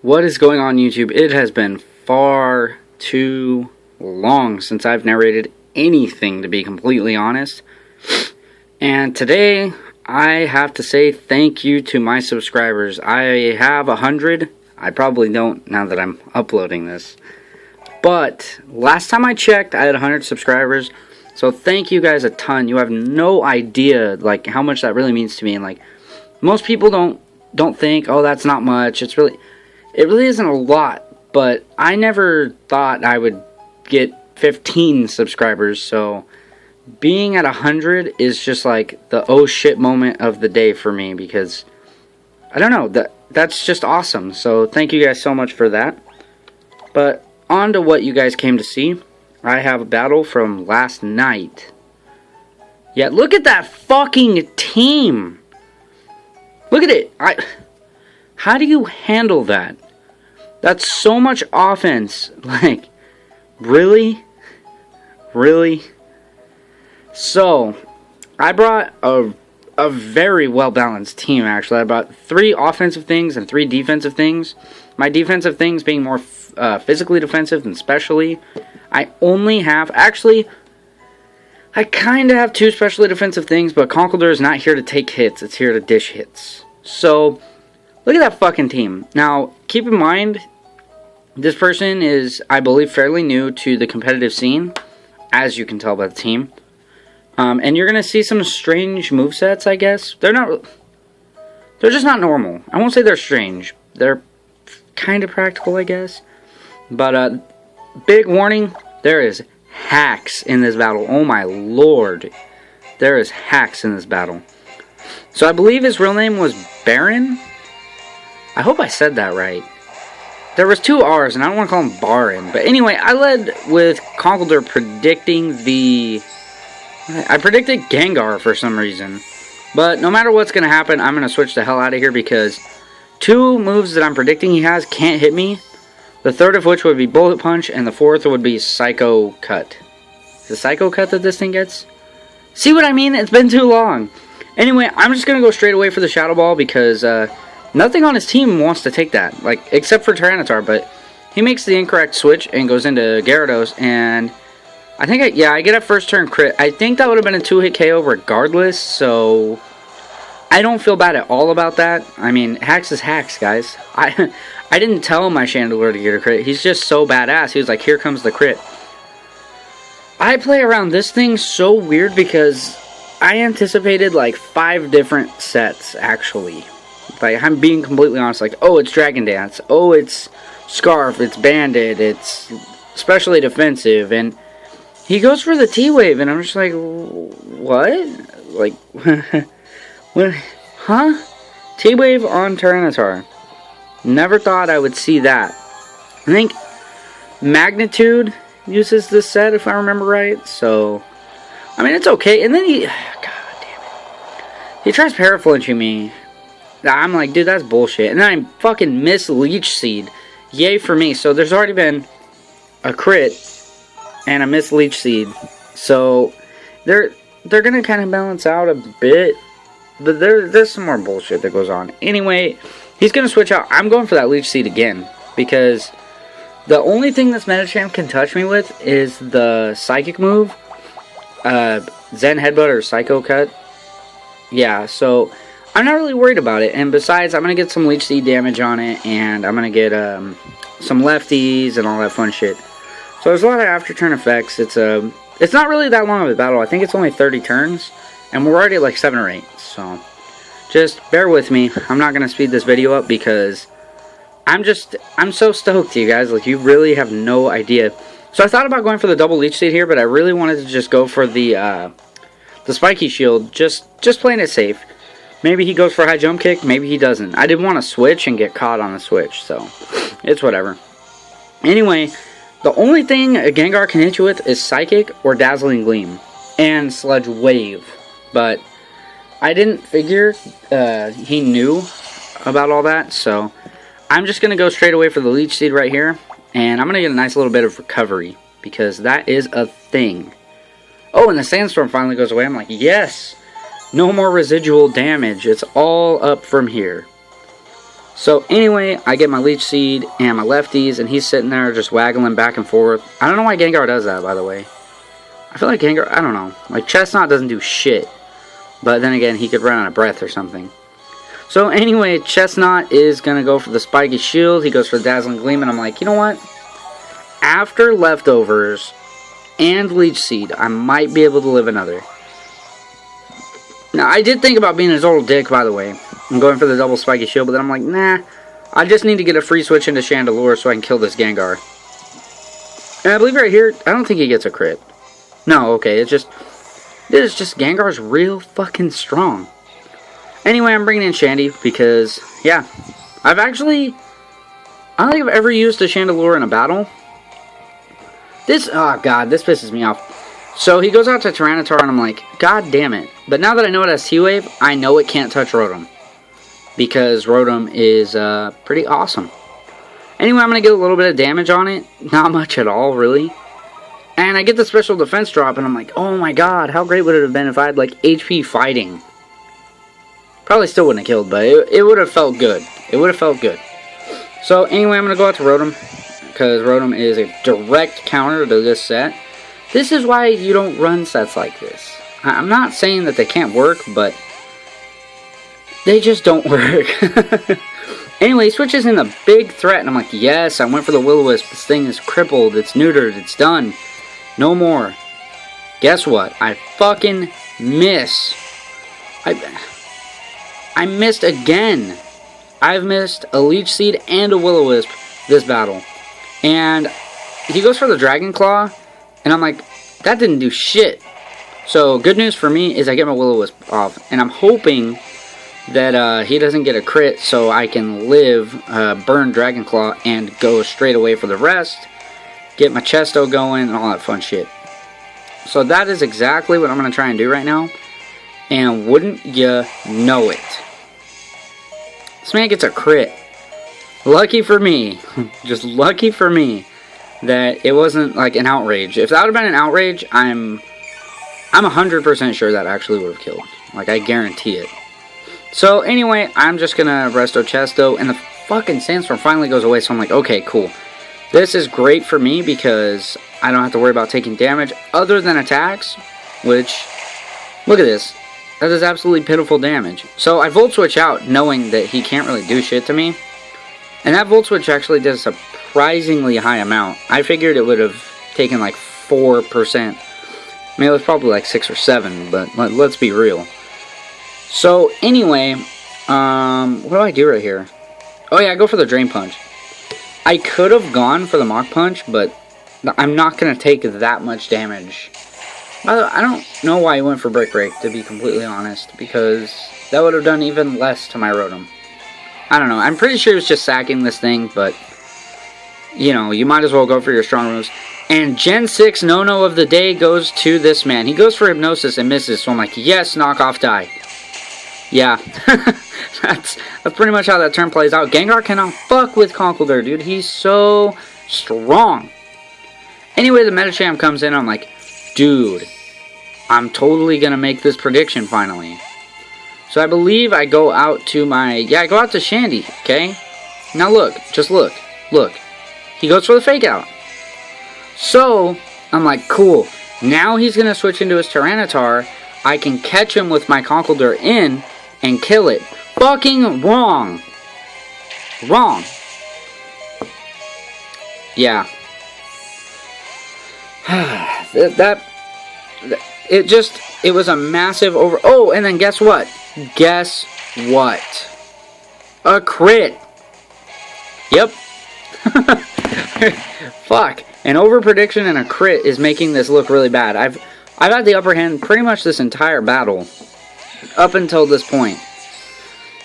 What is going on, YouTube? It has been far too long since I've narrated anything, to be completely honest. And today, I have to say thank you to my subscribers. I have 100. I probably don't now that I'm uploading this. But last time I checked, I had 100 subscribers. So thank you guys a ton. You have no idea like how much that really means to me. And like most people don't think, oh, that's not much. It really isn't a lot, but I never thought I would get 15 subscribers, so being at 100 is just like the oh shit moment of the day for me, because I don't know, that's just awesome. So thank you guys so much for that. But on to what you guys came to see. I have a battle from last night. Yeah, look at that fucking team. Look at it. How do you handle that? That's so much offense. Like, really? Really? So, I brought a very well-balanced team, actually. I brought 3 offensive things and 3 defensive things. My defensive things being more physically defensive than specially. I only have... Actually, I kind of have 2 specially defensive things, but Conkeldurr is not here to take hits. It's here to dish hits. So... look at that fucking team. Now, keep in mind, this person is, I believe, fairly new to the competitive scene, as you can tell by the team. And you're going to see some strange movesets, I guess. They're just not normal. I won't say they're strange. They're kind of practical, I guess. But, big warning, there is hacks in this battle. Oh my lord. There is hacks in this battle. So I believe his real name was Baron. I hope I said that right. There was 2 R's, and I don't want to call him Baron. But anyway, I led with Conkeldurr predicting the... I predicted Gengar for some reason. But no matter what's going to happen, I'm going to switch the hell out of here, because 2 moves that I'm predicting he has can't hit me. The third of which would be Bullet Punch, and the fourth would be Psycho Cut. The Psycho Cut that this thing gets? See what I mean? It's been too long. Anyway, I'm just going to go straight away for the Shadow Ball, because... nothing on his team wants to take that, like, except for Tyranitar, but he makes the incorrect switch and goes into Gyarados, and I think, I get a first turn crit. I think that would have been a 2-hit KO regardless, so I don't feel bad at all about that. I mean, hacks is hacks, guys. I didn't tell my Chandelure to get a crit. He's just so badass. He was like, here comes the crit. I play around this thing so weird because I anticipated, like, 5 different sets, actually. Like, I'm being completely honest, like, oh, it's Dragon Dance, oh, it's Scarf, it's Bandit, it's specially defensive, and he goes for the T-Wave, and I'm just like, what? Like, what? Huh? T-Wave on Tyranitar. Never thought I would see that. I think Magnitude uses this set, if I remember right, so, I mean, it's okay, and then he, god damn it, he tries Paraflinching me. I'm like, dude, that's bullshit. And then I fucking miss Leech Seed. Yay for me. So there's already been a crit and a miss Leech Seed. So they're gonna kind of balance out a bit. But there's some more bullshit that goes on. Anyway, he's gonna switch out. I'm going for that Leech Seed again, because the only thing this Medicham can touch me with is the Psychic move. Zen Headbutt or Psycho Cut. Yeah, so I'm not really worried about it, and besides, I'm going to get some Leech Seed damage on it, and I'm going to get some lefties and all that fun shit. So there's a lot of after-turn effects. It's not really that long of a battle. I think it's only 30 turns, and we're already at like 7 or 8, so just bear with me. I'm not going to speed this video up because I'm so stoked, you guys. Like, you really have no idea. So I thought about going for the double Leech Seed here, but I really wanted to just go for the Spiky Shield, just playing it safe. Maybe he goes for a high jump kick, maybe he doesn't. I didn't want to switch and get caught on the switch, so it's whatever. Anyway, the only thing a Gengar can hit you with is Psychic or Dazzling Gleam and Sludge Wave. But I didn't figure he knew about all that, so I'm just going to go straight away for the Leech Seed right here. And I'm going to get a nice little bit of recovery, because that is a thing. Oh, and the Sandstorm finally goes away. I'm like, yes! No more residual damage. It's all up from here. So anyway, I get my Leech Seed and my lefties, and he's sitting there just waggling back and forth. I don't know why Gengar does that, by the way. I feel like Gengar, I don't know. Like, Chestnut doesn't do shit. But then again, he could run out of breath or something. So anyway, Chestnut is going to go for the Spiky Shield. He goes for the Dazzling Gleam, and I'm like, you know what? After Leftovers and Leech Seed, I might be able to live another. Now, I did think about being a total dick, by the way. I'm going for the double Spiky Shield, but then I'm like, nah. I just need to get a free switch into Chandelure so I can kill this Gengar. And I believe right here, I don't think he gets a crit. No, okay, it's just Gengar's real fucking strong. Anyway, I'm bringing in Shandy because, yeah, I don't think I've ever used a Chandelure in a battle. Oh god, this pisses me off. So he goes out to Tyranitar and I'm like, god damn it. But now that I know it has T-Wave, I know it can't touch Rotom. Because Rotom is pretty awesome. Anyway, I'm going to get a little bit of damage on it. Not much at all, really. And I get the special defense drop and I'm like, oh my god, how great would it have been if I had like HP fighting. Probably still wouldn't have killed, but it would have felt good. It would have felt good. So anyway, I'm going to go out to Rotom. Because Rotom is a direct counter to this set. This is why you don't run sets like this. I'm not saying that they can't work, but they just don't work. Anyway, he switches in a big threat, and I'm like, yes, I went for the Will-O-Wisp. This thing is crippled, it's neutered, it's done. No more. Guess what? I fucking miss. I missed again. I've missed a Leech Seed and a Will-O-Wisp this battle. And he goes for the Dragon Claw, and I'm like, that didn't do shit. So, good news for me is I get my Will-O-Wisp off, and I'm hoping that he doesn't get a crit so I can live, burn Dragon Claw, and go straight away for the rest, get my Chesto going, and all that fun shit. So that is exactly what I'm going to try and do right now, and wouldn't you know it. This man gets a crit. Lucky for me, just lucky for me, that it wasn't like an outrage. If that would have been an outrage, I'm 100% sure that actually would have killed. Like, I guarantee it. So, anyway, I'm just gonna Resto Chesto, and the fucking Sandstorm finally goes away, so I'm like, okay, cool. This is great for me because I don't have to worry about taking damage other than attacks, which, look at this. That is absolutely pitiful damage. So, I Volt Switch out knowing that he can't really do shit to me. And that Volt Switch actually did a surprisingly high amount. I figured it would have taken like 4%. I mean, it was probably like 6 or 7, but let's be real. So, anyway, what do I do right here? Oh yeah, I go for the Drain Punch. I could have gone for the Mach Punch, but I'm not going to take that much damage. I don't know why I went for Brick Break, to be completely honest, because that would have done even less to my Rotom. I don't know, I'm pretty sure it was just sacking this thing, but, you know, you might as well go for your strong moves. And Gen 6 no-no of the day goes to this man. He goes for Hypnosis and misses, so I'm like, yes, knockoff die. Yeah, that's pretty much how that turn plays out. Gengar cannot fuck with Conkeldurr, dude. He's so strong. Anyway, the Medicham comes in. I'm like, dude, I'm totally going to make this prediction finally. So I believe I go out to I go out to Shandy, okay? Now look, just look. Look. He goes for the Fake Out. So, I'm like, cool. Now he's going to switch into his Tyranitar. I can catch him with my Conkeldurr in and kill it. Fucking wrong. Wrong. Yeah. It was a massive over... Oh, and then guess what? Guess what? A crit. Yep. Fuck. An over prediction and a crit is making this look really bad. I've had the upper hand pretty much this entire battle. Up until this point.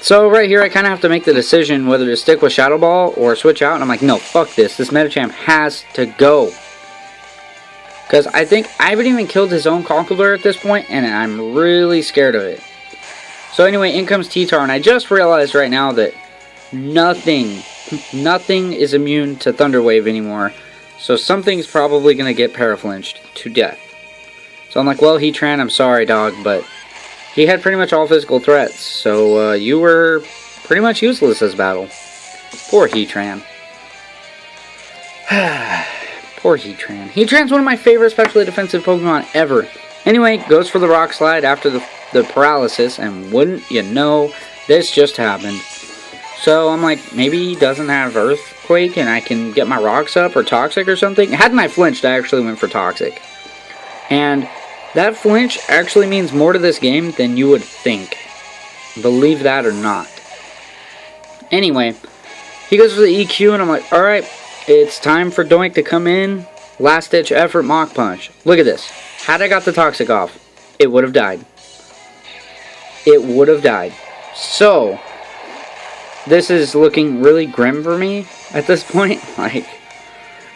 So right here I kind of have to make the decision whether to stick with Shadow Ball or switch out. And I'm like, no, fuck this. This Medicham has to go. Because I think I haven't even killed his own Conkeldurr at this point, and I'm really scared of it. So anyway, in comes T-Tar, and I just realized right now that nothing is immune to Thunder Wave anymore. So something's probably going to get Paraflinched to death. So I'm like, well, Heatran, I'm sorry, dog, but he had pretty much all physical threats. So you were pretty much useless this battle. Poor Heatran. Poor Heatran. Heatran's one of my favorite specially defensive Pokemon ever. Anyway, goes for the Rock Slide after the paralysis, and wouldn't you know, this just happened. So I'm like, maybe he doesn't have Earthquake and I can get my rocks up, or Toxic or something. Hadn't I flinched, I actually went for Toxic. And that flinch actually means more to this game than you would think. Believe that or not. Anyway, he goes for the EQ and I'm like, alright, it's time for Doink to come in. Last ditch effort Mach Punch. Look at this. Had I got the Toxic off, it would have died. It would have died. So, this is looking really grim for me at this point. Like,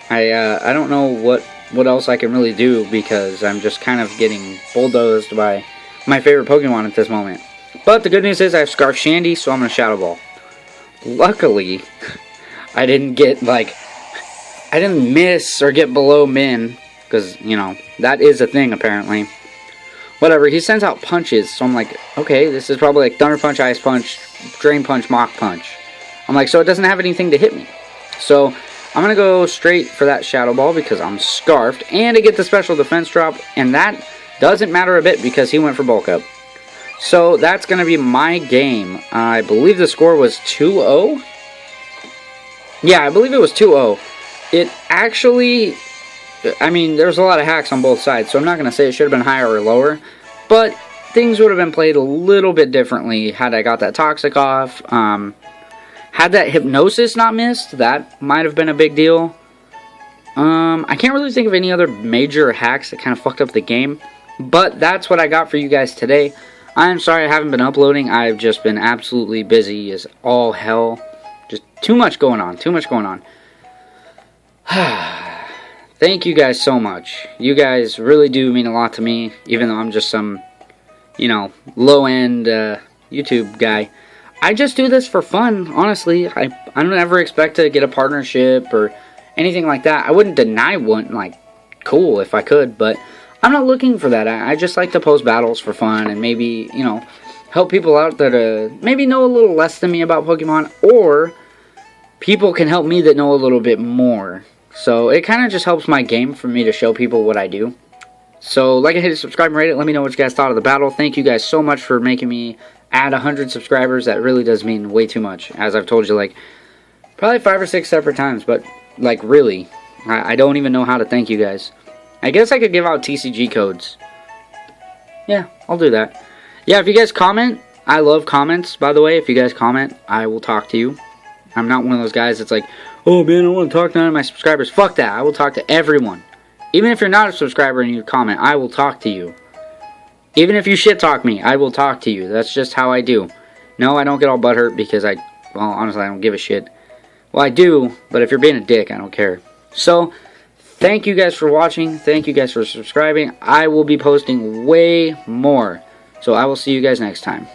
I don't know what else I can really do, because I'm just kind of getting bulldozed by my favorite Pokemon at this moment. But the good news is I have Scarf Shandy, so I'm going to Shadow Ball. Luckily, I didn't get, like, I didn't miss or get below Min, because, you know, that is a thing apparently. Whatever, he sends out punches, so I'm like, okay, this is probably like Thunder Punch, Ice Punch, Drain Punch, Mach Punch. I'm like, so it doesn't have anything to hit me. So, I'm going to go straight for that Shadow Ball because I'm Scarfed, and I get the special defense drop, and that doesn't matter a bit because he went for Bulk Up. So, that's going to be my game. I believe the score was 2-0? Yeah, I believe it was 2-0. It actually, I mean, there's a lot of hacks on both sides, so I'm not going to say it should have been higher or lower, but things would have been played a little bit differently had I got that Toxic off. Had that Hypnosis not missed, that might have been a big deal. I can't really think of any other major hacks that kind of fucked up the game, but that's what I got for you guys today. I'm sorry I haven't been uploading. I've just been absolutely busy as all hell. Just too much going on, too much going on. Thank you guys so much. You guys really do mean a lot to me, even though I'm just some, you know, low-end YouTube guy. I just do this for fun, honestly. I don't ever expect to get a partnership or anything like that. I wouldn't deny one, like, cool if I could, but I'm not looking for that. I just like to post battles for fun and maybe, you know, help people out that maybe know a little less than me about Pokemon, or people can help me that know a little bit more. So it kind of just helps my game for me to show people what I do. So like and hit, subscribe, and rate it. Let me know what you guys thought of the battle. Thank you guys so much for making me add 100 subscribers. That really does mean way too much. As I've told you, like, probably 5 or 6 separate times. But, like, really, I don't even know how to thank you guys. I guess I could give out TCG codes. Yeah, I'll do that. Yeah, if you guys comment, I love comments, by the way. If you guys comment, I will talk to you. I'm not one of those guys that's like, oh man, I want to talk to none of my subscribers. Fuck that. I will talk to everyone. Even if you're not a subscriber and you comment, I will talk to you. Even if you shit talk me, I will talk to you. That's just how I do. No, I don't get all butthurt because well, honestly, I don't give a shit. Well, I do, but if you're being a dick, I don't care. So, thank you guys for watching. Thank you guys for subscribing. I will be posting way more. So, I will see you guys next time.